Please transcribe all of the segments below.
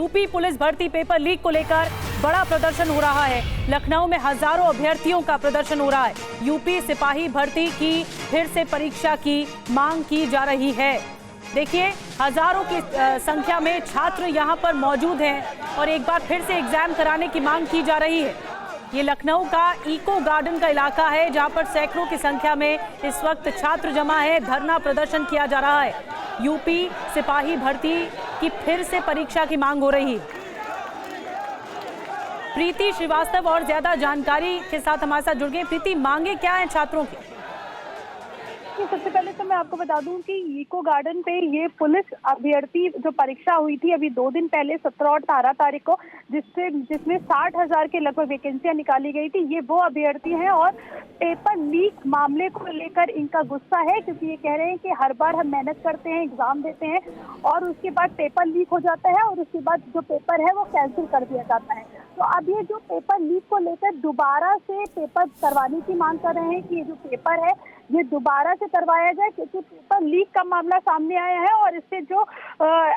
UP police भर्ती paper leak को लेकर बड़ा प्रदर्शन हो रहा है। लखनऊ में हजारों अभ्यर्थियों का प्रदर्शन हो रहा है। यूपी सिपाही भर्ती की फिर से परीक्षा की मांग की जा रही है। देखिए, हजारों की संख्या में छात्र यहां पर मौजूद हैं और एक बार फिर से एग्जाम कराने की मांग की जा रही है। ये लखनऊ का इको गार्डन का इलाका है जहां पर सैकड़ों की संख्या में इस वक्त छात्र जमा है। धरना प्रदर्शन किया जा रहा है। यूपी सिपाही भर्ती की फिर से परीक्षा की मांग हो रही है। प्रीति श्रीवास्तव और ज्यादा जानकारी के साथ हमारे साथ जुड़ गए। प्रीति, मांगे क्या है छात्रों की? सबसे पहले तो मैं आपको बता दूं कि इको गार्डन पे ये पुलिस अभ्यर्थी जो परीक्षा हुई थी अभी 2 दिन पहले 17 और 18 तारीख को, जिसमें 60,000 के लगभग वैकेंसियां निकाली गई थी, ये वो अभ्यर्थी हैं और पेपर लीक मामले को लेकर इनका गुस्सा है, क्योंकि ये कह रहे हैं कि हर बार हम मेहनत करते हैं, एग्जाम देते हैं और उसके बाद पेपर लीक हो जाता है और उसके बाद जो पेपर है वो कैंसिल कर दिया जाता है। तो अब ये जो पेपर लीक को लेकर दोबारा से पेपर करवाने की मांग कर रहे हैं कि ये जो पेपर है ये दोबारा से करवाया जाए, क्योंकि पेपर लीक का मामला सामने आया है और इससे जो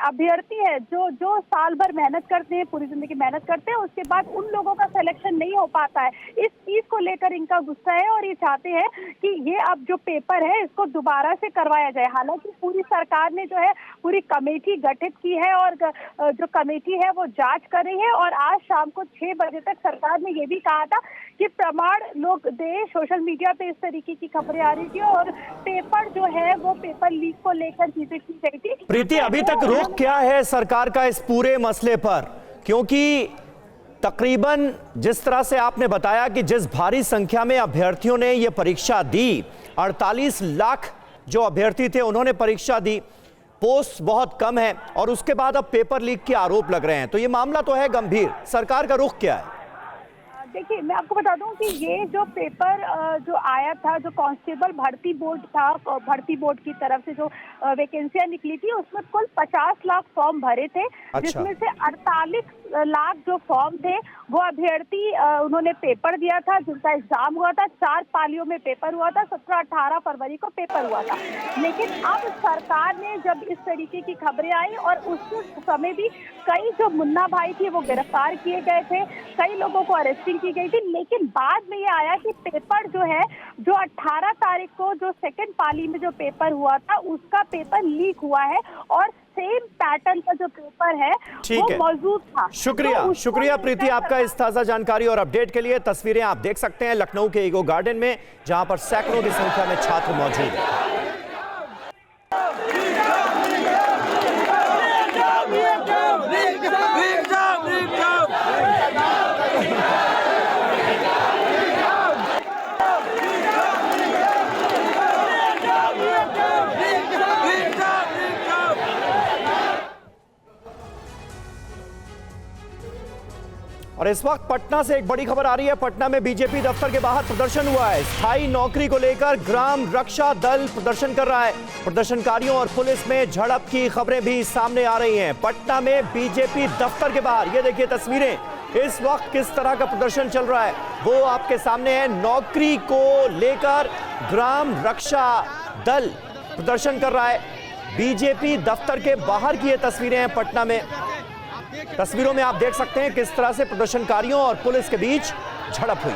अभ्यर्थी है जो साल भर मेहनत करते हैं, पूरी जिंदगी मेहनत करते हैं, उसके बाद उन लोगों का सिलेक्शन नहीं हो पाता है। इस चीज को लेकर इनका गुस्सा है और ये चाहते हैं कि ये अब जो पेपर है इसको दोबारा से करवाया जाए। हालांकि पूरी सरकार ने जो है पूरी कमेटी गठित की है और जो कमेटी है वो जांच कर रही है और आज शाम को 6 बजे तक सरकार ने ये भी कहा था कि प्रमाण लोग दे। सोशल मीडिया पे इस तरीके की खबरें आ रही थी और पेपर जो है वो पेपर लीक को लेकर चीजें की गई थी। प्रीति, अभी तक रुख क्या है सरकार का इस पूरे मसले पर? क्योंकि तकरीबन जिस तरह से आपने बताया कि जिस भारी संख्या में अभ्यर्थियों ने ये परीक्षा दी, 48 लाख जो अभ्यर्थी थे उन्होंने परीक्षा दी, पोस्ट बहुत कम है और उसके बाद अब पेपर लीक के आरोप लग रहे हैं, तो ये मामला तो है गंभीर। सरकार का रुख क्या है? देखिए, मैं आपको बता दूं कि ये जो पेपर जो आया था, जो कांस्टेबल भर्ती बोर्ड था, भर्ती बोर्ड की तरफ से जो वैकेंसियां निकली थी उसमें कुल 50 लाख फॉर्म भरे थे। अच्छा। जिसमें से 48 लाख जो फॉर्म थे वो अभ्यर्थी उन्होंने पेपर दिया था, जिनका एग्जाम हुआ था। 4 पालियों में पेपर हुआ था, 17-18 फरवरी को पेपर हुआ था। लेकिन अब सरकार ने जब इस तरीके की खबरें आई और उस समय भी कई जो मुन्ना भाई थे वो गिरफ्तार किए गए थे, कई लोगों को अरेस्टिंग की गई थी, लेकिन बाद में ये आया कि पेपर जो है जो 18 तारीख को जो सेकंड पाली में जो पेपर हुआ था उसका पेपर लीक हुआ है और सेम पैटर्न का जो पेपर है वो मौजूद था। शुक्रिया, तो शुक्रिया प्रीति आपका इस ताजा जानकारी और अपडेट के लिए। तस्वीरें आप देख सकते हैं लखनऊ के इको गार्डन में, जहां पर सैकड़ों की संख्या में छात्र मौजूद हैं। और इस वक्त पटना से एक बड़ी खबर आ रही है। पटना में बीजेपी दफ्तर के बाहर प्रदर्शन हुआ है। स्थायी नौकरी को लेकर ग्राम रक्षा दल प्रदर्शन कर रहा है। प्रदर्शनकारियों और पुलिस में झड़प की खबरें भी सामने आ रही हैं। पटना में बीजेपी दफ्तर के बाहर ये देखिए तस्वीरें, इस वक्त किस तरह का प्रदर्शन चल रहा है वो आपके सामने है। नौकरी को लेकर ग्राम रक्षा दल प्रदर्शन कर रहा है। बीजेपी दफ्तर के बाहर की ये तस्वीरें हैं पटना में। तस्वीरों में आप देख सकते हैं किस तरह से प्रदर्शनकारियों और पुलिस के बीच झड़प हुई।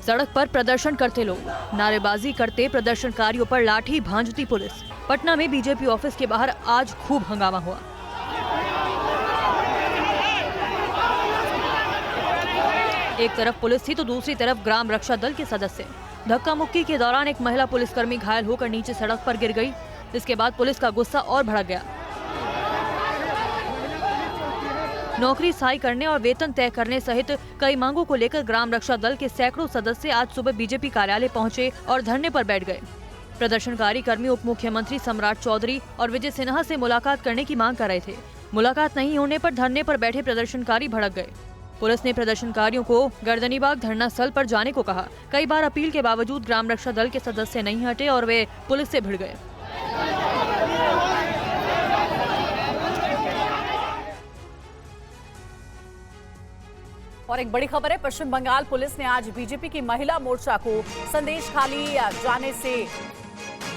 सड़क पर प्रदर्शन करते लोग, नारेबाजी करते प्रदर्शनकारियों पर लाठी भांजती पुलिस। पटना में बीजेपी ऑफिस के बाहर आज खूब हंगामा हुआ। एक तरफ पुलिस थी तो दूसरी तरफ ग्राम रक्षा दल के सदस्य। धक्का मुक्की के दौरान एक महिला पुलिसकर्मी घायल होकर नीचे सड़क पर गिर गई। इसके बाद पुलिस का गुस्सा और भड़क गया। नौकरी स्थायी करने और वेतन तय करने सहित कई मांगों को लेकर ग्राम रक्षा दल के सैकड़ों सदस्य आज सुबह बीजेपी कार्यालय पहुंचे और धरने पर बैठ गए। प्रदर्शनकारी कर्मी उप मुख्यमंत्री सम्राट चौधरी और विजय सिन्हा से मुलाकात करने की मांग कर रहे थे। मुलाकात नहीं होने पर धरने पर बैठे प्रदर्शनकारी भड़क गए। पुलिस ने प्रदर्शनकारियों को गर्दनीबाग धरना स्थल पर जाने को कहा। कई बार अपील के बावजूद ग्राम रक्षा दल के सदस्य नहीं हटे और वे पुलिस से भिड़ गए। और एक बड़ी खबर है, पश्चिम बंगाल पुलिस ने आज बीजेपी की महिला मोर्चा को संदेश खाली जाने से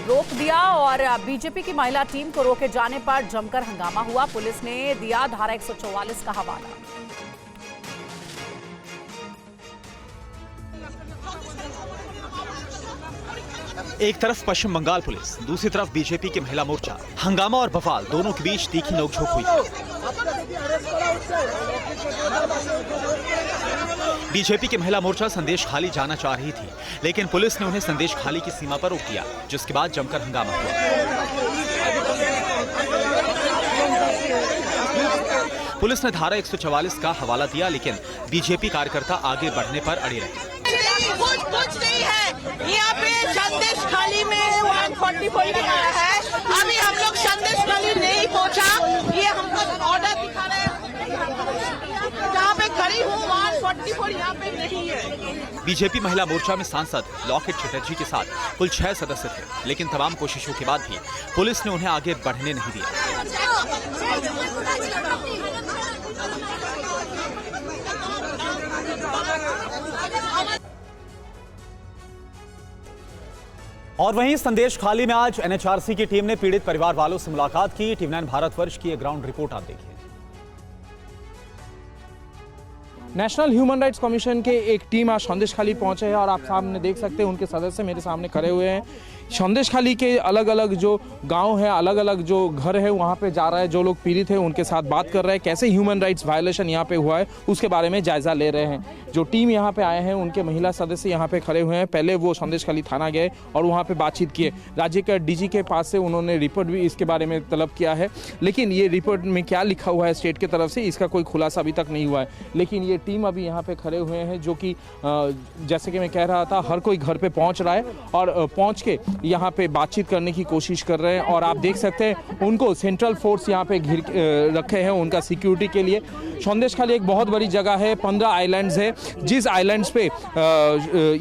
रोक दिया और बीजेपी की महिला टीम को रोके जाने पर जमकर हंगामा हुआ। पुलिस ने दिया धारा 144 का हवाला। एक तरफ पश्चिम बंगाल पुलिस, दूसरी तरफ बीजेपी की महिला मोर्चा। हंगामा और बवाल दोनों के बीच तीखी नोकझोंक हुई। बीजेपी की महिला मोर्चा संदेश खाली जाना चाह रही थी, लेकिन पुलिस ने उन्हें संदेश खाली की सीमा पर रोक दिया, जिसके बाद जमकर हंगामा हुआ। पुलिस ने धारा 144 का हवाला दिया, लेकिन बीजेपी कार्यकर्ता आगे बढ़ने पर अड़े रहे। कुछ नहीं है, यहाँ पे संदेश खाली में 144 आया है। अभी हम लोग संदेश खाली नहीं पहुँचा, ये हमको ऑर्डर दिखा रहे हैं। जहाँ पे खड़ी हूँ 144 यहाँ पे नहीं है। बीजेपी महिला मोर्चा में सांसद लॉकेट चटर्जी के साथ कुल 6 सदस्य थे, लेकिन तमाम कोशिशों के बाद भी पुलिस ने उन्हें आगे बढ़ने नहीं दिया। और वहीं संदेश खाली में आज एनएचआरसी की टीम ने पीड़ित परिवार वालों से मुलाकात की। टीवी 9 भारतवर्ष की एक ग्राउंड रिपोर्ट आप देखिए। नेशनल ह्यूमन राइट्स कमीशन के एक टीम आज संदेश खाली पहुंचे हैं और आप सामने देख सकते हैं उनके सदस्य मेरे सामने खड़े हुए हैं। संदेश खाली के अलग अलग जो गांव है, अलग अलग जो घर है, वहां पे जा रहा है। जो लोग पीड़ित हैं उनके साथ बात कर रहे हैं, कैसे ह्यूमन राइट्स वायलेशन यहां पे हुआ है उसके बारे में जायजा ले रहे हैं। जो टीम यहां पे आए हैं उनके महिला सदस्य यहां पे खड़े हुए हैं। पहले वो संदेश खाली थाना गए और वहां पे बातचीत किए। राज्य के डीजी के पास से उन्होंने रिपोर्ट भी इसके बारे में तलब किया है, लेकिन ये रिपोर्ट में क्या लिखा हुआ है स्टेट की तरफ से इसका कोई खुलासा अभी तक नहीं हुआ है। लेकिन ये टीम अभी यहाँ पे खड़े हुए हैं, जो कि जैसे कि मैं कह रहा था, हर कोई घर पे पहुँच रहा है और पहुँच के यहाँ पे बातचीत करने की कोशिश कर रहे हैं। और आप देख सकते हैं उनको सेंट्रल फोर्स यहाँ पे घिर रखे हैं उनका सिक्योरिटी के लिए। संदेश खाली एक बहुत बड़ी जगह है, 15 आइलैंड्स है, जिस आइलैंड्स पे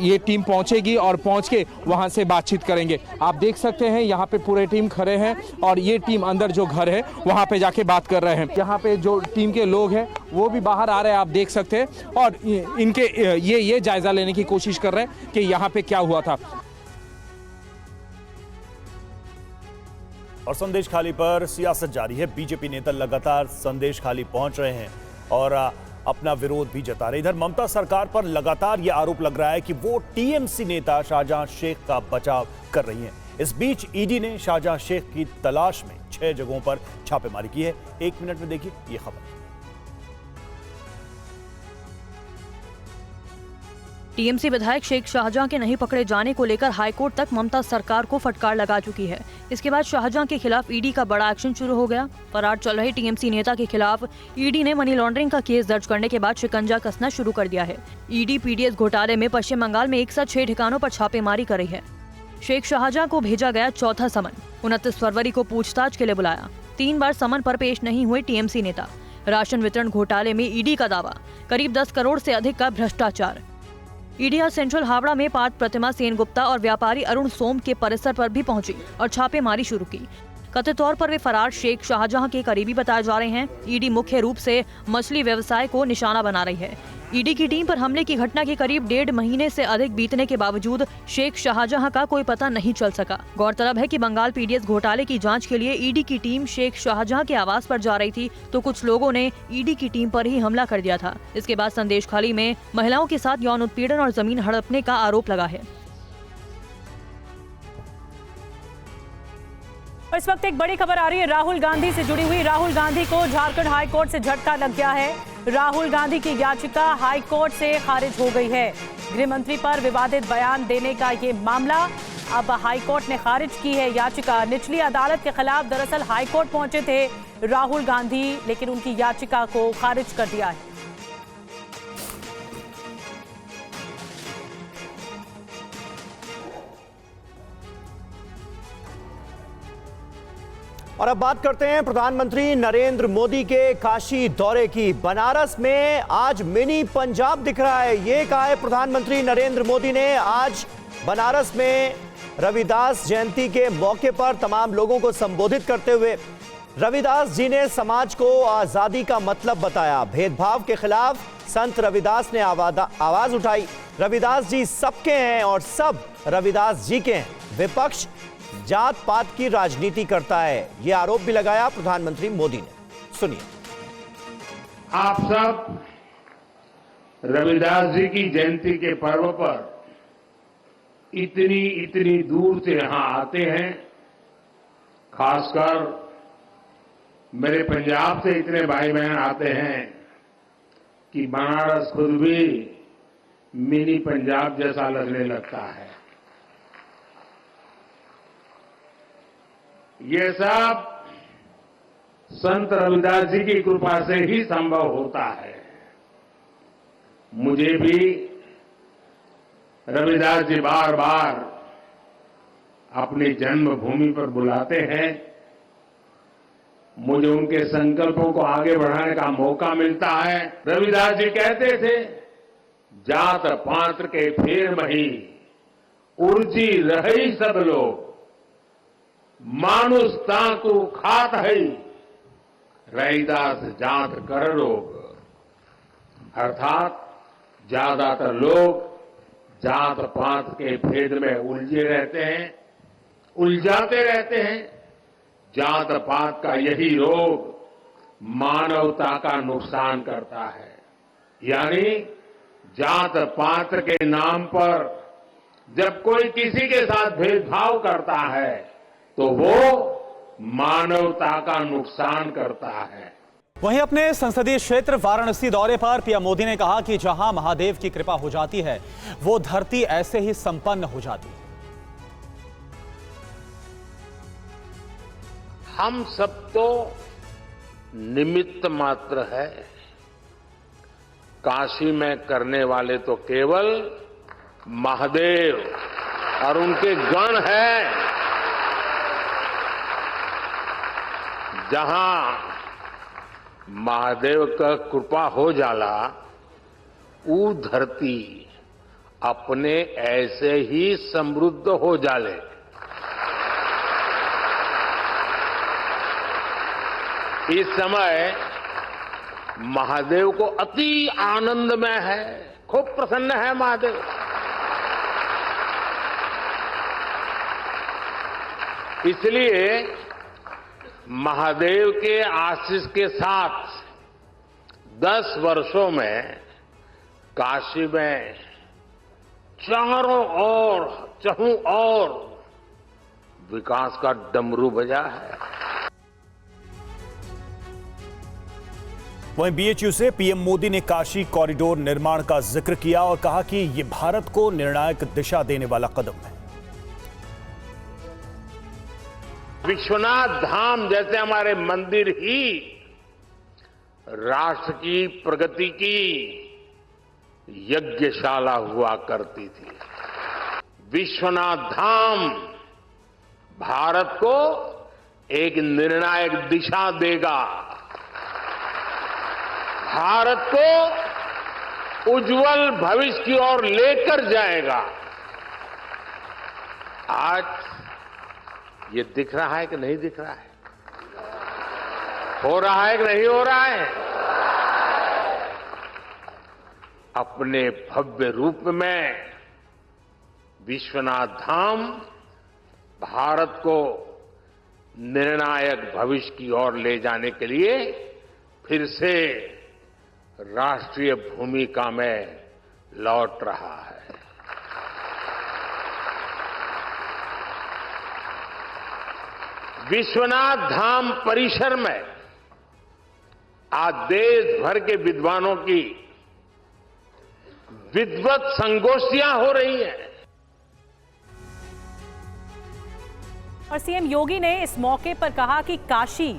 ये टीम पहुंचेगी और पहुंच के वहां से बातचीत करेंगे। आप देख सकते हैं यहाँ पे पूरे टीम खड़े हैं और ये टीम अंदर जो घर है वहां पे जाके बात कर रहे हैं। यहाँ पे जो टीम के लोग हैं वो भी बाहर आ रहे हैं, आप देख सकते हैं, और इनके ये जायजा लेने की कोशिश कर रहे हैं कि यहाँ पे क्या हुआ था। और संदेश खाली पर सियासत जारी है। बीजेपी नेता लगातार संदेश खाली पहुंच रहे हैं और अपना विरोध भी जता रहे। इधर ममता सरकार पर लगातार यह आरोप लग रहा है कि वो टीएमसी नेता शाहजहां शेख का बचाव कर रही हैं। इस बीच ईडी ने शाहजहां शेख की तलाश में 6 जगहों पर छापेमारी की है। 1 मिनट में देखिए ये खबर। टीएमसी विधायक शेख शाहजहां के नहीं पकड़े जाने को लेकर हाईकोर्ट तक ममता सरकार को फटकार लगा चुकी है। इसके बाद शाहजहां के खिलाफ ईडी का बड़ा एक्शन शुरू हो गया। फरार चल रहे टीएमसी नेता के खिलाफ ईडी ने मनी लॉन्ड्रिंग का केस दर्ज करने के बाद शिकंजा कसना शुरू कर दिया है। ईडी पीडीएस घोटाले में पश्चिम बंगाल में एक साथ 6 ठिकानों पर छापेमारी कर रही है। शेख शाहजहां को भेजा गया चौथा समन। 29 फरवरी को पूछताछ के लिए बुलाया। 3 बार समन पर पेश नहीं हुए टीएमसी नेता। राशन वितरण घोटाले में ईडी का दावा, करीब 10 करोड़ से अधिक का भ्रष्टाचार। ईडी आज सेंट्रल हावड़ा में पार्थ प्रतिमा सेनगुप्ता और व्यापारी अरुण सोम के परिसर पर भी पहुंची और छापेमारी शुरू की। कथित तौर पर वे फरार शेख शाहजहां के करीबी बताए जा रहे हैं। ईडी मुख्य रूप से मछली व्यवसाय को निशाना बना रही है। ईडी की टीम पर हमले की घटना के करीब 1.5 महीने से अधिक बीतने के बावजूद शेख शाहजहां का कोई पता नहीं चल सका। गौरतलब है कि बंगाल पीडीएस घोटाले की जांच के लिए ईडी की टीम शेख शाहजहां के आवास पर जा रही थी, तो कुछ लोगों ने ईडी की टीम पर ही हमला कर दिया था। इसके बाद संदेश खाली में महिलाओं के साथ यौन उत्पीड़न और जमीन हड़पने का आरोप लगा है। और इस वक्त एक बड़ी खबर आ रही है राहुल गांधी से जुड़ी हुई। राहुल गांधी को झारखंड हाईकोर्ट से झटका लग गया है। राहुल गांधी की याचिका हाईकोर्ट से खारिज हो गई है। गृह मंत्री पर विवादित बयान देने का ये मामला अब हाईकोर्ट ने खारिज की है याचिका। निचली अदालत के खिलाफ दरअसल हाईकोर्ट पहुंचे थे राहुल गांधी, लेकिन उनकी याचिका को खारिज कर दिया है। और अब बात करते हैं प्रधानमंत्री नरेंद्र मोदी के काशी दौरे की। बनारस में आज मिनी पंजाब दिख रहा है। ये कहा है प्रधानमंत्री नरेंद्र मोदी ने आज बनारस में रविदास जयंती के मौके पर तमाम लोगों को संबोधित करते हुए। रविदास जी ने समाज को आजादी का मतलब बताया। भेदभाव के खिलाफ संत रविदास ने आवाज उठाई। रविदास जी सबके हैं और सब रविदास जी के हैं। विपक्ष जात पात की राजनीति करता है, यह आरोप भी लगाया प्रधानमंत्री मोदी ने। सुनिए। आप सब रविदास जी की जयंती के पर्व पर इतनी दूर से यहां आते हैं। खासकर मेरे पंजाब से इतने भाई बहन आते हैं कि बनारस खुद भी मिनी पंजाब जैसा लगने लगता है। ये सब संत रविदास जी की कृपा से ही संभव होता है। मुझे भी रविदास जी बार बार अपनी जन्मभूमि पर बुलाते हैं। मुझे उनके संकल्पों को आगे बढ़ाने का मौका मिलता है। रविदास जी कहते थे, जात पात्र के फेर मही उर्जी रही सब लोग, मानुष ताकू खात है रविदास जात कर रोग। अर्थात ज्यादातर लोग जात पात के भेद में उलझे रहते हैं, उलझाते रहते हैं। जात पात का यही रोग मानवता का नुकसान करता है। यानी जात पात के नाम पर जब कोई किसी के साथ भेदभाव करता है तो वो मानवता का नुकसान करता है। वहीं अपने संसदीय क्षेत्र वाराणसी दौरे पर पीएम मोदी ने कहा कि जहां महादेव की कृपा हो जाती है वो धरती ऐसे ही संपन्न हो जाती है। हम सब तो निमित्त मात्र है। काशी में करने वाले तो केवल महादेव और उनके गण हैं। जहां महादेव का कृपा हो जाला, वो धरती अपने ऐसे ही समृद्ध हो जाले। इस समय महादेव को अति आनंद में है, खूब प्रसन्न है महादेव। इसलिए महादेव के आशीष के साथ 10 वर्षों में काशी में चारों ओर चहुं ओर विकास का डमरू बजा है। वहीं बीएचयू से पीएम मोदी ने काशी कॉरिडोर निर्माण का जिक्र किया और कहा कि ये भारत को निर्णायक दिशा देने वाला कदम है। विश्वनाथ धाम जैसे हमारे मंदिर ही राष्ट्र की प्रगति की यज्ञशाला हुआ करती थी। विश्वनाथ धाम भारत को एक निर्णायक दिशा देगा, भारत को उज्जवल भविष्य की ओर लेकर जाएगा। आज ये दिख रहा है कि नहीं दिख रहा है? हो रहा है कि नहीं हो रहा है? अपने भव्य रूप में विश्वनाथ धाम भारत को निर्णायक भविष्य की ओर ले जाने के लिए फिर से राष्ट्रीय भूमिका में लौट रहा है। विश्वनाथ धाम परिसर में आज देश भर के विद्वानों की विद्वत संगोष्ठियां हो रही हैं। और सीएम योगी ने इस मौके पर कहा कि काशी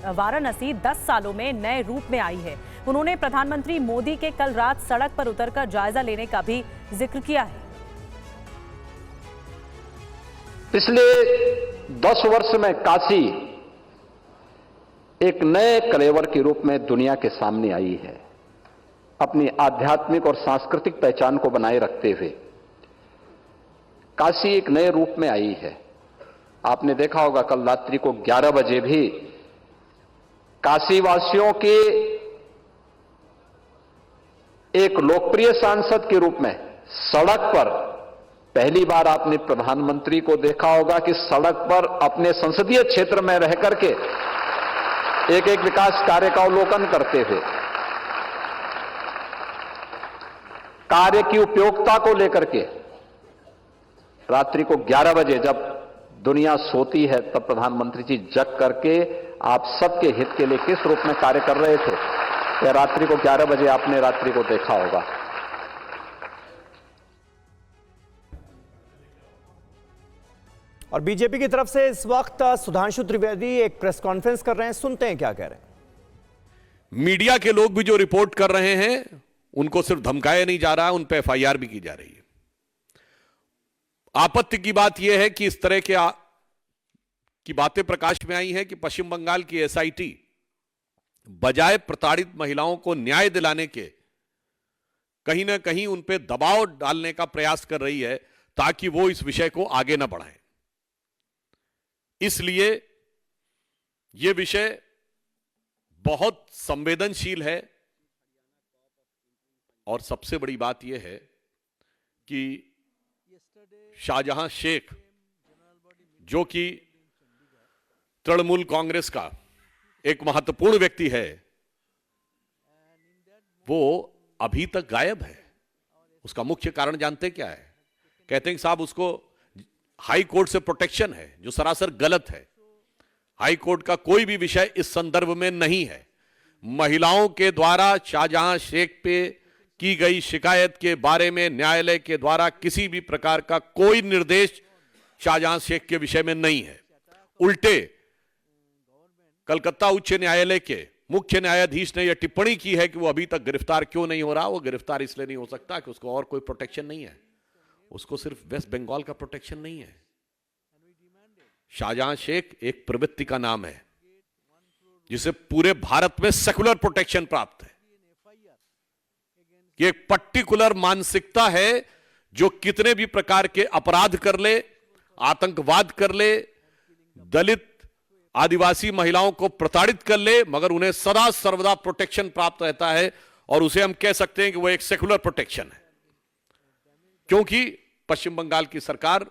वाराणसी 10 सालों में नए रूप में आई है। उन्होंने प्रधानमंत्री मोदी के कल रात सड़क पर उतरकर जायजा लेने का भी जिक्र किया है। पिछले 10 वर्ष में काशी एक नए कलेवर के रूप में दुनिया के सामने आई है। अपनी आध्यात्मिक और सांस्कृतिक पहचान को बनाए रखते हुए काशी एक नए रूप में आई है। आपने देखा होगा कल रात्रि को 11 बजे भी काशीवासियों के एक लोकप्रिय सांसद के रूप में सड़क पर पहली बार आपने प्रधानमंत्री को देखा होगा कि सड़क पर अपने संसदीय क्षेत्र में रह करके एक एक विकास कार्य का अवलोकन करते हुए कार्य की उपयोगिता को लेकर के रात्रि को 11 बजे जब दुनिया सोती है तब प्रधानमंत्री जी जग करके आप सबके हित के लिए किस रूप में कार्य कर रहे थे, या रात्रि को 11 बजे आपने रात्रि को देखा होगा। और बीजेपी की तरफ से इस वक्त सुधांशु त्रिवेदी एक प्रेस कॉन्फ्रेंस कर रहे हैं, सुनते हैं क्या कह रहे हैं। मीडिया के लोग भी जो रिपोर्ट कर रहे हैं उनको सिर्फ धमकाया नहीं जा रहा, उन पर एफआईआर भी की जा रही है। आपत्ति की बात यह है कि इस तरह की बातें प्रकाश में आई हैं कि पश्चिम बंगाल की एसआईटी बजाय प्रताड़ित महिलाओं को न्याय दिलाने के कहीं ना कहीं उन पर दबाव डालने का प्रयास कर रही है ताकि वो इस विषय को आगे ना बढ़ाएं। इसलिए यह विषय बहुत संवेदनशील है और सबसे बड़ी बात यह है कि शाहजहां शेख जो कि तृणमूल कांग्रेस का एक महत्वपूर्ण व्यक्ति है, वो अभी तक गायब है। उसका मुख्य कारण जानते क्या है? कहते हैं कि साहब उसको हाई कोर्ट से प्रोटेक्शन है, जो सरासर गलत है। हाई कोर्ट का कोई भी विषय इस संदर्भ में नहीं है। महिलाओं के द्वारा शाहजहां शेख पे की गई शिकायत के बारे में न्यायालय के द्वारा किसी भी प्रकार का कोई निर्देश शाहजहां शेख के विषय में नहीं है। उल्टे कलकत्ता उच्च न्यायालय के मुख्य न्यायाधीश ने यह टिप्पणी की है कि वो अभी तक गिरफ्तार क्यों नहीं हो रहा। वो गिरफ्तार इसलिए नहीं हो सकता कि उसको और कोई प्रोटेक्शन नहीं है। उसको सिर्फ वेस्ट बंगाल का प्रोटेक्शन नहीं है। शाहजहां शेख एक प्रवृत्ति का नाम है जिसे पूरे भारत में सेकुलर प्रोटेक्शन प्राप्त है। ये एक पर्टिकुलर मानसिकता है जो कितने भी प्रकार के अपराध कर ले, आतंकवाद कर ले, दलित आदिवासी महिलाओं को प्रताड़ित कर ले, मगर उन्हें सदा सर्वदा प्रोटेक्शन प्राप्त रहता है। और उसे हम कह सकते हैं कि वो एक सेकुलर प्रोटेक्शन है, क्योंकि पश्चिम बंगाल की सरकार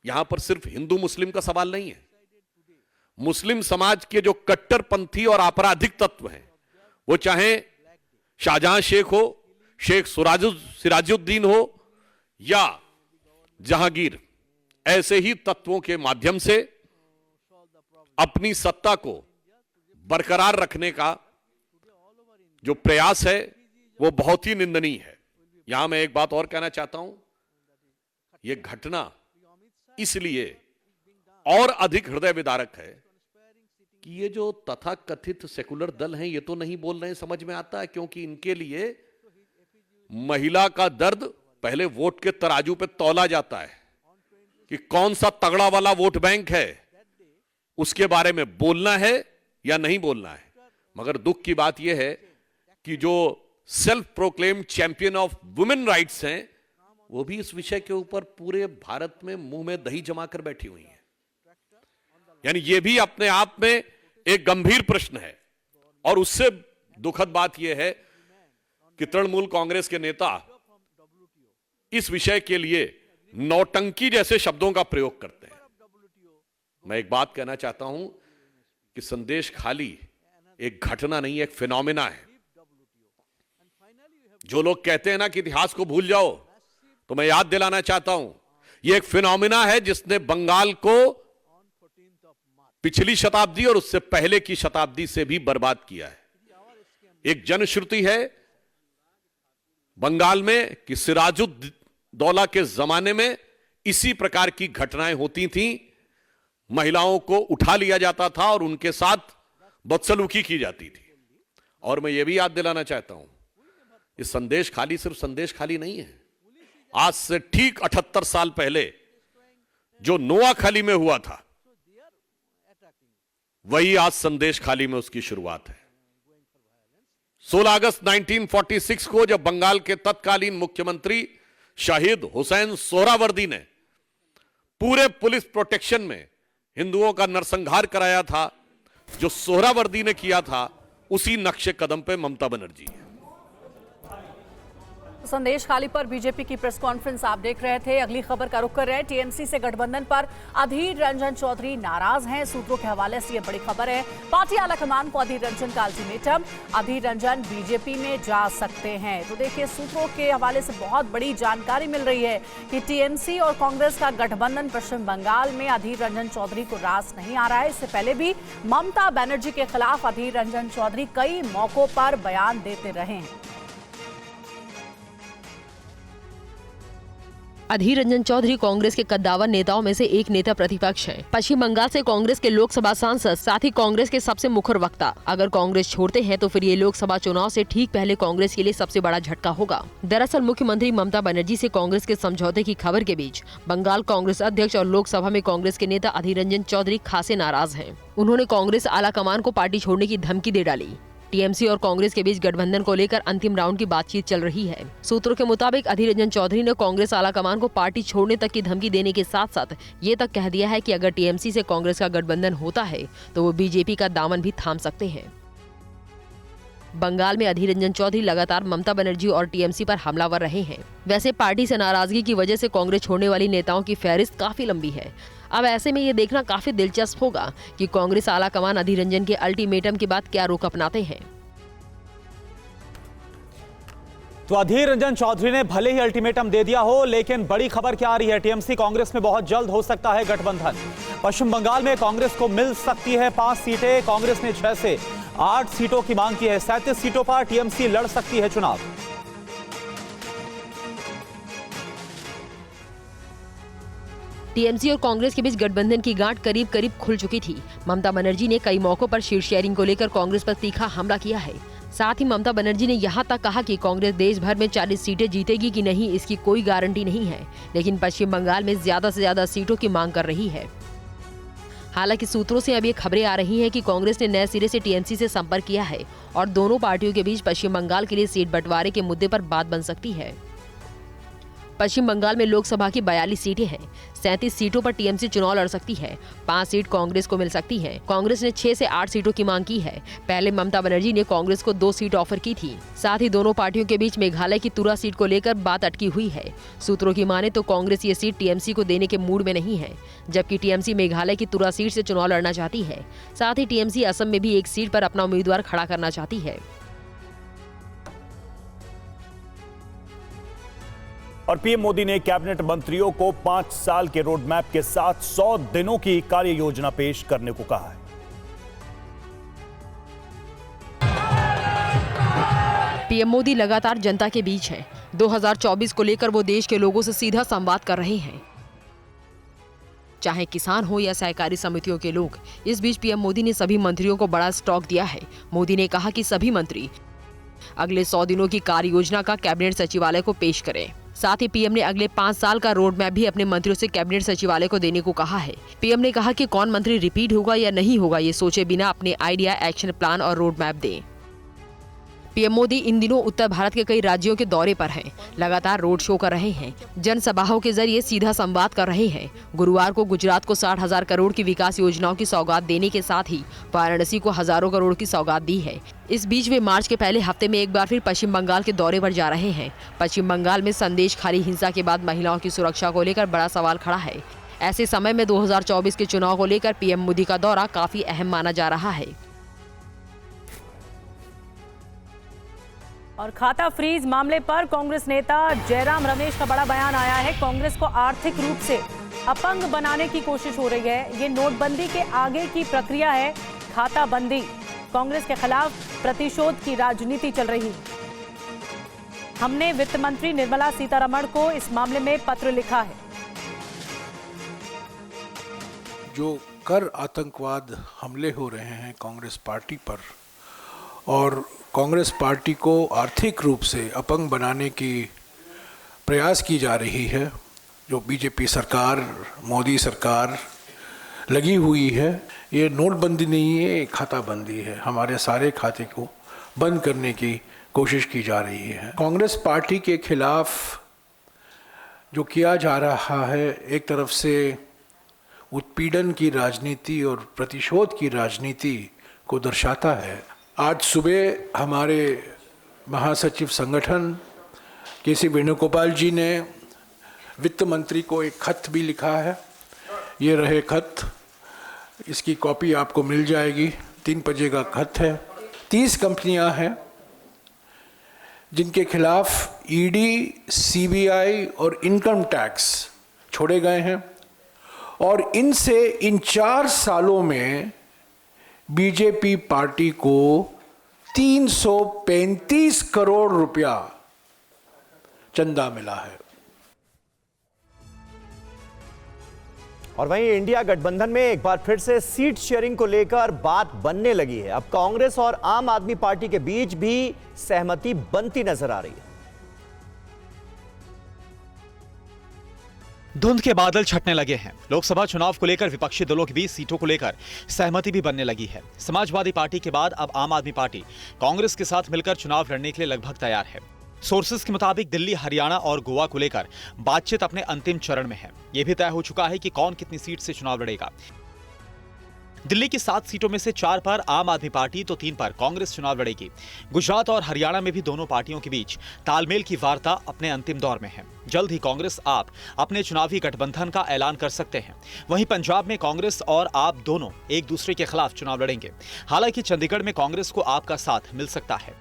यहां पर सिर्फ हिंदू मुस्लिम का सवाल नहीं है। मुस्लिम समाज के जो कट्टरपंथी और आपराधिक तत्व हैं, वो चाहे शाहजहां शेख हो, शेख सिराजुद्दीन हो या जहांगीर, ऐसे ही तत्वों के माध्यम से अपनी सत्ता को बरकरार रखने का जो प्रयास है वो बहुत ही निंदनीय है। यहां मैं एक बात और कहना चाहता हूं, यह घटना इसलिए और अधिक हृदय विदारक है कि ये जो तथाकथित सेकुलर दल हैं ये तो नहीं बोल रहे हैं, समझ में आता है, क्योंकि इनके लिए महिला का दर्द पहले वोट के तराजू पे तौला जाता है कि कौन सा तगड़ा वाला वोट बैंक है, उसके बारे में बोलना है या नहीं बोलना है। मगर दुख की बात यह है कि जो self proclaimed champion of women rights हैं, वो भी इस विषय के ऊपर पूरे भारत में मुंह में दही जमाकर बैठी हुई हैं। यानी ये भी अपने आप में एक गंभीर प्रश्न है। और उससे दुखद बात यह है कि तृणमूल कांग्रेस के नेता इस विषय के लिए नौटंकी जैसे शब्दों का प्रयोग करते हैं। मैं एक बात कहना चाहता हूं कि संदेश खाली एक घटना नहीं, एक फिनोमिना है। जो लोग कहते हैं ना कि इतिहास को भूल जाओ, तो मैं याद दिलाना चाहता हूं, यह एक फिनोमिना है जिसने बंगाल को पिछली शताब्दी और उससे पहले की शताब्दी से भी बर्बाद किया है। एक जनश्रुति है बंगाल में कि सिराजुद्दौला के जमाने में इसी प्रकार की घटनाएं होती थीं। महिलाओं को उठा लिया जाता था और उनके साथ बदसलूकी की जाती थी। और मैं यह भी याद दिलाना चाहता हूं, ये संदेश खाली सिर्फ संदेश खाली नहीं है। आज से ठीक 78 साल पहले जो नोआखाली में हुआ था, वही आज संदेश खाली में उसकी शुरुआत है। 16 अगस्त 1946 को जब बंगाल के तत्कालीन मुख्यमंत्री शहीद हुसैन सोहरावर्दी ने पूरे पुलिस प्रोटेक्शन में हिंदुओं का नरसंहार कराया था, जो सोहरावर्दी ने किया था उसी नक्शे कदम पे ममता बनर्जी है। संदेश खाली पर बीजेपी की प्रेस कॉन्फ्रेंस आप देख रहे थे। अगली खबर का रुख कर रहे हैं। टीएमसी से गठबंधन पर अधीर रंजन चौधरी नाराज हैं। सूत्रों के हवाले से यह बड़ी खबर है। पार्टी आलाकमान को अधीर रंजन का अल्टीमेटम, अधीर रंजन बीजेपी में जा सकते हैं। तो देखिए, सूत्रों के हवाले से बहुत बड़ी जानकारी मिल रही है कि टीएमसी और कांग्रेस का गठबंधन पश्चिम बंगाल में अधीर रंजन चौधरी को रास नहीं आ रहा है। इससे पहले भी ममता बनर्जी के खिलाफ अधीर रंजन चौधरी कई मौकों पर बयान देते रहे हैं। अधीर रंजन चौधरी कांग्रेस के कद्दावर नेताओं में से एक नेता प्रतिपक्ष हैं। पश्चिम बंगाल से कांग्रेस के लोकसभा सांसद, साथ ही कांग्रेस के सबसे मुखर वक्ता। अगर कांग्रेस छोड़ते हैं तो फिर ये लोकसभा चुनाव से ठीक पहले कांग्रेस के लिए सबसे बड़ा झटका होगा। दरअसल मुख्यमंत्री ममता बनर्जी से कांग्रेस के समझौते की खबर के बीच बंगाल कांग्रेस अध्यक्ष और लोकसभा में कांग्रेस के नेता अधीर रंजन चौधरी खासे नाराज हैं। उन्होंने कांग्रेस आलाकमान को पार्टी छोड़ने की धमकी दे डाली। टीएमसी और कांग्रेस के बीच गठबंधन को लेकर अंतिम राउंड की बातचीत चल रही है। सूत्रों के मुताबिक अधीर रंजन चौधरी ने कांग्रेस आलाकमान को पार्टी छोड़ने तक की धमकी देने के साथ साथ ये तक कह दिया है कि अगर टीएमसी से कांग्रेस का गठबंधन होता है तो वो बीजेपी का दामन भी थाम सकते हैं। बंगाल में अधीर रंजन चौधरी लगातार ममता बनर्जी और टीएमसी पर हमलावर रहे हैं। वैसे पार्टी से नाराजगी की वजह से कांग्रेस छोड़ने वाली नेताओं की फहरिस्त काफी लंबी है। अब ऐसे में ये देखना काफी दिलचस्प होगा कि कांग्रेस आलाकमान अधीर रंजन के अल्टीमेटम के बाद क्या रुख अपनाते हैं। तो अधीर रंजन चौधरी ने भले ही अल्टीमेटम दे दिया हो, लेकिन बड़ी खबर क्या आ रही है, टीएमसी कांग्रेस में बहुत जल्द हो सकता है गठबंधन। पश्चिम बंगाल में कांग्रेस को मिल सकती है 5 सीटें। कांग्रेस ने 6 से 8 सीटों की मांग की है। 37 सीटों पर टीएमसी लड़ सकती है चुनाव। टीएमसी और कांग्रेस के बीच गठबंधन की गांठ करीब करीब खुल चुकी थी। ममता बनर्जी ने कई मौकों पर सीट शेयरिंग को लेकर कांग्रेस पर तीखा हमला किया है। साथ ही ममता बनर्जी ने यहां तक कहा कि कांग्रेस देश भर में 40 सीटें जीतेगी कि नहीं इसकी कोई गारंटी नहीं है, लेकिन पश्चिम बंगाल में ज्यादा से ज्यादा सीटों की मांग कर रही है। हालांकि सूत्रों से अब ये खबरें आ रही हैं कि कांग्रेस ने नए सिरे से टीएमसी से संपर्क किया है और दोनों पार्टियों के बीच पश्चिम बंगाल के लिए सीट बंटवारे के मुद्दे पर बात बन सकती है। पश्चिम बंगाल में लोकसभा की 42 सीटें हैं। 37 सीटों पर टीएमसी चुनाव लड़ सकती है। 5 सीट कांग्रेस को मिल सकती है। कांग्रेस ने 6 से 8 सीटों की मांग की है। पहले ममता बनर्जी ने कांग्रेस को 2 सीट ऑफर की थी। साथ ही दोनों पार्टियों के बीच मेघालय की तुरा सीट को लेकर बात अटकी हुई है। सूत्रों की माने तो कांग्रेस ये सीट टीएमसी को देने के मूड में नहीं है, जबकि टीएमसी मेघालय की तुरा सीट से चुनाव लड़ना चाहती है। साथ ही टीएमसी असम में भी एक सीट पर अपना उम्मीदवार खड़ा करना चाहती है। और पीएम मोदी ने कैबिनेट मंत्रियों को 5 साल के रोड मैप के साथ 100 दिनों की कार्य योजना पेश करने को कहा है। पीएम मोदी लगातार जनता के बीच हैं। 2024 को लेकर वो देश के लोगों से सीधा संवाद कर रहे हैं, चाहे किसान हो या सहकारी समितियों के लोग। इस बीच पीएम मोदी ने सभी मंत्रियों को बड़ा स्टॉक दिया है। मोदी ने कहा कि सभी मंत्री अगले 100 दिनों की कार्य योजना का कैबिनेट सचिवालय को पेश करें। साथ ही पीएम ने अगले 5 साल का रोड मैप भी अपने मंत्रियों से कैबिनेट सचिवालय को देने को कहा है। पीएम ने कहा कि कौन मंत्री रिपीट होगा या नहीं होगा ये सोचे बिना अपने आइडिया, एक्शन प्लान और रोड मैप दें। पीएम मोदी इन दिनों उत्तर भारत के कई राज्यों के दौरे पर हैं। लगातार रोड शो कर रहे हैं, जनसभाओं के जरिए सीधा संवाद कर रहे हैं। गुरुवार को गुजरात को 60,000 करोड़ की विकास योजनाओं की सौगात देने के साथ ही वाराणसी को हजारों करोड़ की सौगात दी है। इस बीच वे मार्च के पहले हफ्ते में एक बार फिर पश्चिम बंगाल के दौरे पर जा रहे हैं। पश्चिम बंगाल में संदेश खाली हिंसा के बाद महिलाओं की सुरक्षा को लेकर बड़ा सवाल खड़ा है। ऐसे समय में 2024 के चुनाव को लेकर पीएम मोदी का दौरा काफी अहम माना जा रहा है। और खाता फ्रीज मामले पर कांग्रेस नेता जयराम रमेश का बड़ा बयान आया है। कांग्रेस को आर्थिक रूप से अपंग बनाने की कोशिश हो रही है। ये नोटबंदी के आगे की प्रक्रिया है, खाता बंदी। कांग्रेस के खिलाफ प्रतिशोध की राजनीति चल रही। हमने वित्त मंत्री निर्मला सीतारमण को इस मामले में पत्र लिखा है। जो कर आतंकवाद हमले हो रहे हैं कांग्रेस पार्टी पर और कांग्रेस पार्टी को आर्थिक रूप से अपंग बनाने की प्रयास की जा रही है, जो बीजेपी सरकार, मोदी सरकार लगी हुई है, ये नोटबंदी नहीं है, ये खाता बंदी है। हमारे सारे खाते को बंद करने की कोशिश की जा रही है। कांग्रेस पार्टी के खिलाफ जो किया जा रहा है, एक तरफ से उत्पीड़न की राजनीति और प्रतिशोध की राजनीति को दर्शाता है। आज सुबह हमारे महासचिव संगठन के.सी. वेणुगोपाल जी ने वित्त मंत्री को एक खत भी लिखा है। ये रहे खत, इसकी कॉपी आपको मिल जाएगी। 3 पेज का खत है। 30 कंपनियां हैं जिनके खिलाफ ईडी, सीबीआई और इनकम टैक्स छोड़े गए हैं और इनसे इन 4 सालों में बीजेपी पार्टी को 335 करोड़ रुपया चंदा मिला है। और वहीं इंडिया गठबंधन में एक बार फिर से सीट शेयरिंग को लेकर बात बनने लगी है। अब कांग्रेस और आम आदमी पार्टी के बीच भी सहमति बनती नजर आ रही है। धुंध के बादल छटने लगे हैं। लोकसभा चुनाव को लेकर विपक्षी दलों के बीच सीटों को लेकर सहमति भी बनने लगी है। समाजवादी पार्टी के बाद अब आम आदमी पार्टी कांग्रेस के साथ मिलकर चुनाव लड़ने के लिए लगभग तैयार है। सोर्सेस के मुताबिक दिल्ली, हरियाणा और गोवा को लेकर बातचीत अपने अंतिम चरण में है। यह भी तय हो चुका है कि कौन कितनी सीट से चुनाव लड़ेगा। दिल्ली की 7 सीटों में से 4 पर आम आदमी पार्टी तो 3 पर कांग्रेस चुनाव लड़ेगी। गुजरात और हरियाणा में भी दोनों पार्टियों के बीच तालमेल की वार्ता अपने अंतिम दौर में है। जल्द ही कांग्रेस आप अपने चुनावी गठबंधन का ऐलान कर सकते हैं। वहीं पंजाब में कांग्रेस और आप दोनों एक दूसरे के खिलाफ चुनाव लड़ेंगे। हालांकि चंडीगढ़ में कांग्रेस को आप का साथ मिल सकता है।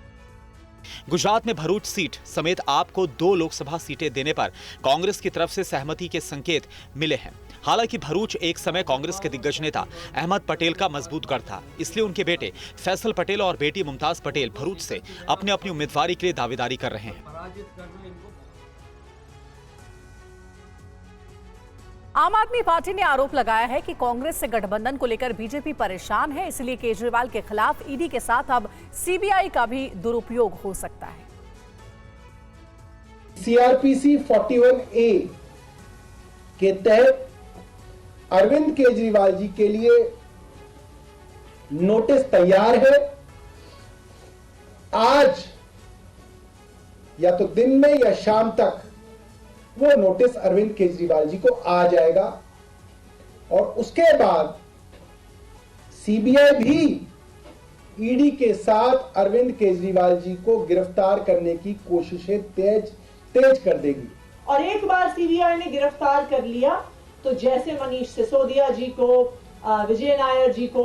गुजरात में भरूच सीट समेत आपको 2 लोकसभा सीटें देने पर कांग्रेस की तरफ से सहमति के संकेत मिले हैं। हालांकि भरूच एक समय कांग्रेस के दिग्गज नेता अहमद पटेल का मजबूत गढ़ था, इसलिए उनके बेटे फैसल पटेल और बेटी मुमताज पटेल भरूच से अपनी अपनी उम्मीदवारी के लिए दावेदारी कर रहे हैं। आम आदमी पार्टी ने आरोप लगाया है कि कांग्रेस से गठबंधन को लेकर बीजेपी परेशान है, इसलिए केजरीवाल के खिलाफ ईडी के साथ अब सीबीआई का भी दुरुपयोग हो सकता है। सीआरपीसी 41A के तहत अरविंद केजरीवाल जी के लिए नोटिस तैयार है। आज या तो दिन में या शाम तक वो नोटिस अरविंद केजरीवाल जी को आ जाएगा और उसके बाद सीबीआई भी ईडी के साथ अरविंद केजरीवाल जी को गिरफ्तार करने की कोशिशें तेज कर देगी। और एक बार सीबीआई ने गिरफ्तार कर लिया तो जैसे मनीष सिसोदिया जी को, विजय नायर जी को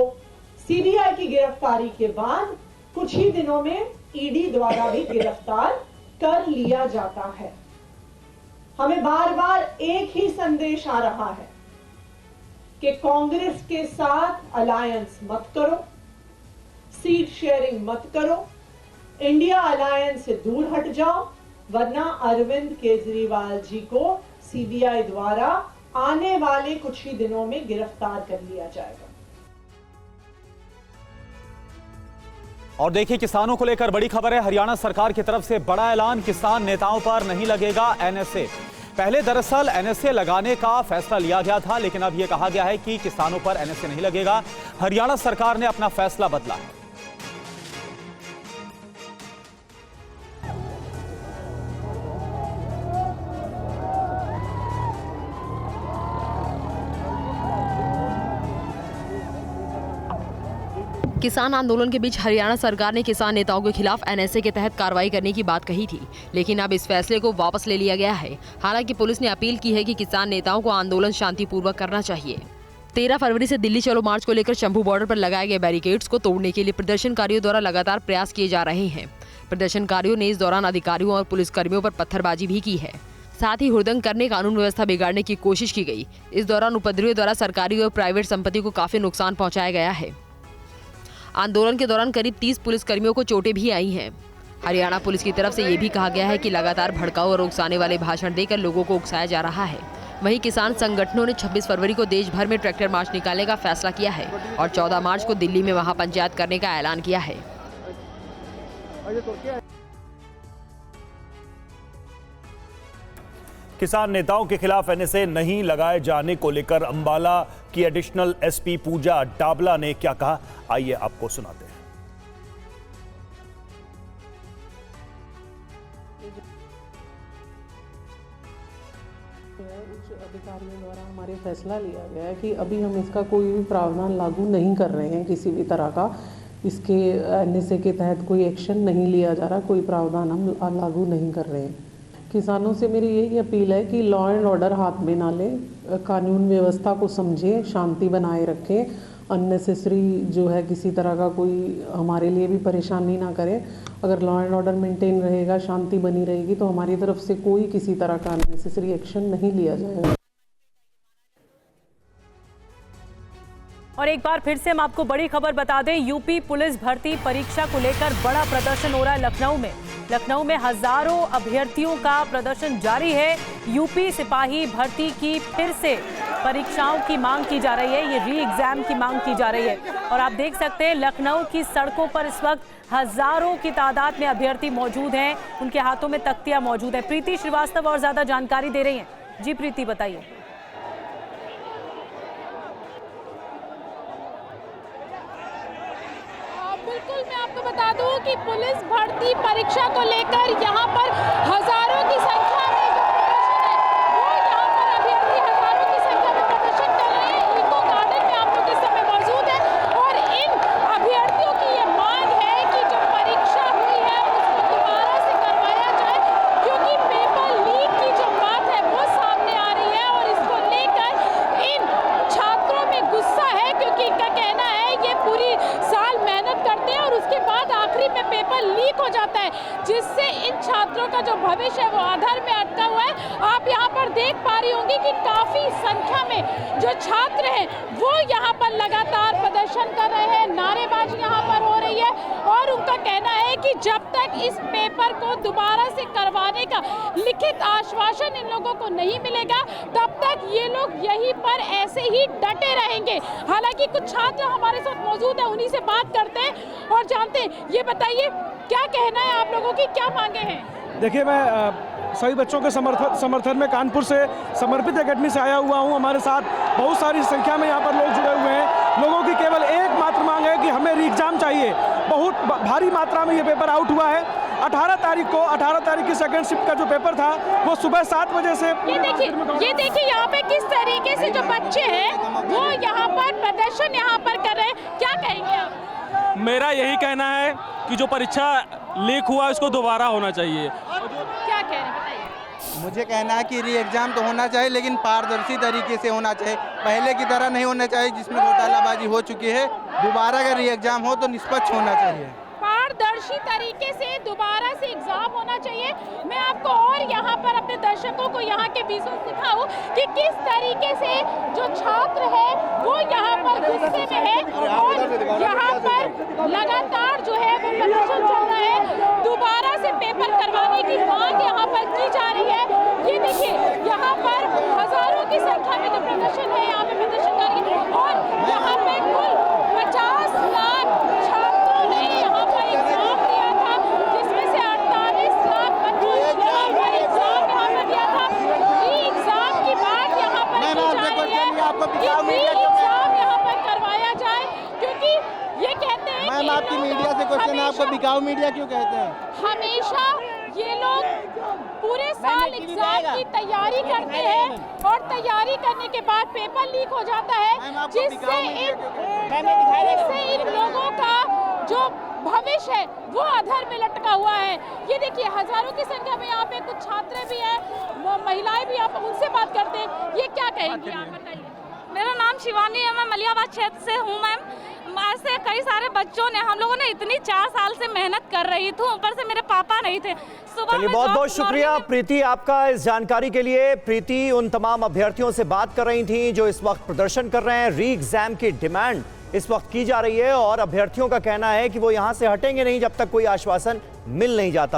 सीबीआई की गिरफ्तारी के बाद कुछ ही दिनों में ईडी द्वारा भी गिरफ्तार कर लिया जाता है। हमें बार बार एक ही संदेश आ रहा है कि कांग्रेस के साथ अलायंस मत करो, सीट शेयरिंग मत करो, इंडिया अलायंस से दूर हट जाओ, वरना अरविंद केजरीवाल जी को सीबीआई द्वारा आने वाले कुछ ही दिनों में गिरफ्तार कर लिया जाएगा। और देखिए, किसानों को लेकर बड़ी खबर है। हरियाणा सरकार की तरफ से बड़ा ऐलान, किसान नेताओं पर नहीं लगेगा एनएसए। पहले दरअसल एनएसए लगाने का फैसला लिया गया था, लेकिन अब यह कहा गया है कि किसानों पर एनएसए नहीं लगेगा। हरियाणा सरकार ने अपना फैसला बदला है। किसान आंदोलन के बीच हरियाणा सरकार ने किसान नेताओं के खिलाफ एनएसए के तहत कार्रवाई करने की बात कही थी, लेकिन अब इस फैसले को वापस ले लिया गया है। हालांकि पुलिस ने अपील की है कि किसान नेताओं को आंदोलन शांतिपूर्वक करना चाहिए। 13 फरवरी से दिल्ली चलो मार्च को लेकर शंभू बॉर्डर पर लगाए गए बैरिकेड्स को तोड़ने के लिए प्रदर्शनकारियों द्वारा लगातार प्रयास किए जा रहे हैं। प्रदर्शनकारियों ने इस दौरान अधिकारियों और पुलिसकर्मियों पर पत्थरबाजी भी की है। साथ ही हुड़दंग करने, कानून व्यवस्था बिगाड़ने की कोशिश की गई। इस दौरान उपद्रवियों द्वारा सरकारी और प्राइवेट संपत्ति को काफी नुकसान पहुंचाया गया है। आंदोलन के दौरान करीब 30 पुलिसकर्मियों को चोटें भी आई हैं। हरियाणा पुलिस की तरफ से ये भी कहा गया है कि लगातार भड़काऊ और उकसाने वाले भाषण देकर लोगों को उकसाया जा रहा है। वहीं किसान संगठनों ने 26 फरवरी को देश भर में ट्रैक्टर मार्च निकालने का फैसला किया है और 14 मार्च को दिल्ली में महापंचायत करने का ऐलान किया है। किसान नेताओं के खिलाफ एनएसए नहीं लगाए जाने को लेकर अंबाला की एडिशनल एसपी पूजा डाबला ने क्या कहा, आइए आपको सुनाते हैं। उच्च अधिकारियों द्वारा हमारे फैसला लिया गया है कि अभी हम इसका कोई भी प्रावधान लागू नहीं कर रहे हैं किसी भी तरह का, इसके NSA के तहत कोई एक्शन नहीं लिया जा रहा, कोई प्रावधान हम लागू नहीं कर रहे हैं। किसानों से मेरी यही अपील है कि लॉ एंड ऑर्डर हाथ में ना लें, कानून व्यवस्था को समझें, शांति बनाए रखें, अननेसेसरी जो है किसी तरह का कोई हमारे लिए भी परेशानी ना करे। अगर लॉ एंड ऑर्डर मेंटेन रहेगा, शांति बनी रहेगी, तो हमारी तरफ से कोई किसी तरह का अननेसेसरी एक्शन नहीं लिया जाएगा। और एक बार फिर से हम आपको बड़ी खबर बता दें, यूपी पुलिस भर्ती परीक्षा को लेकर बड़ा प्रदर्शन हो रहा है लखनऊ में। लखनऊ में हजारों अभ्यर्थियों का प्रदर्शन जारी है। यूपी सिपाही भर्ती की फिर से परीक्षाओं की मांग की जा रही है, ये री एग्जाम की मांग की जा रही है। और आप देख सकते हैं लखनऊ की सड़कों पर इस वक्त हजारों की तादाद में अभ्यर्थी मौजूद हैं, उनके हाथों में तख्तियां मौजूद हैं। प्रीति श्रीवास्तव और ज्यादा जानकारी दे रही हैं। जी प्रीति, बताइए। बिल्कुल, मैं आपको बता दूं कि पुलिस भर्ती परीक्षा को लेकर यहाँ पर हजारों की संख्या में जो प्रदर्शन है, वो यहाँ पर अभ्यर्थी हजारों की संख्या में प्रदर्शन कर रहे हैं। इको गार्डन में आप लोग इस समय मौजूद हैं और इन अभ्यर्थियों की ये मांग है कि जो परीक्षा हुई है उसको दोबारा से करवाया जाए, क्योंकि पेपर लीक की जो बात है वो सामने आ रही है और इसको लेकर इन छात्रों में गुस्सा है, क्योंकि इनका कहना है ये पूरी साल मेहनत करते हैं और उसके बाद आखिरी में पेपर लीक हो जाता है, जिससे इन छात्रों का जो भविष्य है वो आधार में अटका हुआ है। आप यहाँ पर देख पा रही होंगी कि काफी संख्या में जो छात्र हैं वो यहाँ पर लगातार प्रदर्शन कर रहे हैं, नारेबाजी यहाँ पर हो रही है और उनका कहना है कि जब तक इस पेपर को दोबारा से करवाने का लिखित आश्वासन इन लोगों को नहीं मिलेगा, तब तक ये लोग यहीं पर ऐसे ही डटे रहेंगे। हालांकि कुछ छात्र हमारे साथ मौजूद है, उन्हीं से बात करते हैं और जानते हैं। ये बताइए, क्या कहना है आप लोगों की, क्या मांगे हैं? देखिए, मैं सभी बच्चों के समर्थन में कानपुर से समर्पित एकेडमी से आया हुआ हूं। हमारे साथ बहुत सारी संख्या में यहाँ पर लोग जुड़े हुए हैं। लोगों की केवल एकमात्र मांग है कि हमें री एग्जाम चाहिए। बहुत भारी मात्रा में ये पेपर आउट हुआ है। 18 तारीख की सेकंड शिफ्ट का जो पेपर था वो सुबह 7 बजे से। ये देखिए यहाँ पे किस तरीके से जो बच्चे हैं वो यहाँ पर प्रदर्शन यहाँ पर कर रहे हैं। क्या कहेंगे आप? मेरा यही कहना है कि जो परीक्षा लीक हुआ उसको दोबारा होना चाहिए। क्या कह रहे हैं, बताइए। मुझे कहना है कि री एग्जाम तो होना चाहिए, लेकिन पारदर्शी तरीके से होना चाहिए। पहले की तरह नहीं होना चाहिए जिसमें घोटालाबाजी हो चुकी है। दोबारा अगर री एग्जाम हो तो निष्पक्ष होना चाहिए। पारदर्शी तरीके से दोबारा से एग्जाम होना चाहिए। मैं आपको और यहाँ पर अपने दर्शकों को यहाँ के विजुअल दिखाऊं कि किस तरीके से जो छात्र है वो यहाँ पर गुस्से में है और यहाँ पर लगातार जो है वो प्रदर्शन चल रहा है। दोबारा से पेपर करवाने की मांग यहाँ पर की जा रही है। ये देखिए, यहाँ पर हजारों की संख्या में जो प्रदर्शन है, यहाँ पे प्रदर्शनकारी और यहाँ पे कुल 50 लाख छात्रों ने यहाँ पर एग्जाम दिया था, जिसमें से 48 लाख बच्चों ने यहाँ पर एग्जाम दिया था। री एग्जाम की बात यहाँ पर की जा रही है कि री एग्जाम यहाँ पर करवाया जाए, क्योंकि ये कहते हैं मैम, आपकी मीडिया से क्वेश्चन है, आपको बिकाऊ मीडिया क्यों कहते हैं? हमेशा ये लोग पूरे साल एग्जाम की तैयारी करते हैं और तैयारी करने के बाद पेपर लीक हो जाता है, जिससे इन लोगों का जो भविष्य है वो अधर में लटका हुआ है। ये देखिए, हजारों की संख्या में यहाँ पे कुछ छात्र भी हैं, महिलाएं भी, आप उनसे बात करते हैं। ये क्या कहेंगी आप, बताइए। मेरा नाम शिवानी है, मैं मलियाबाद क्षेत्र से हूँ। मैम, ऐसे कई सारे बच्चों ने, हम लोगों ने इतनी 4 साल से मेहनत कर रही थी, ऊपर से मेरे पापा नहीं थे। चलिए, बहुत बहुत शुक्रिया प्रीति आपका इस जानकारी के लिए। प्रीति उन तमाम अभ्यर्थियों से बात कर रही थी जो इस वक्त प्रदर्शन कर रहे हैं। री एग्जाम की डिमांड इस वक्त की जा रही है और अभ्यर्थियों का कहना है कि वो यहां से हटेंगे नहीं जब तक कोई आश्वासन मिल नहीं जाता।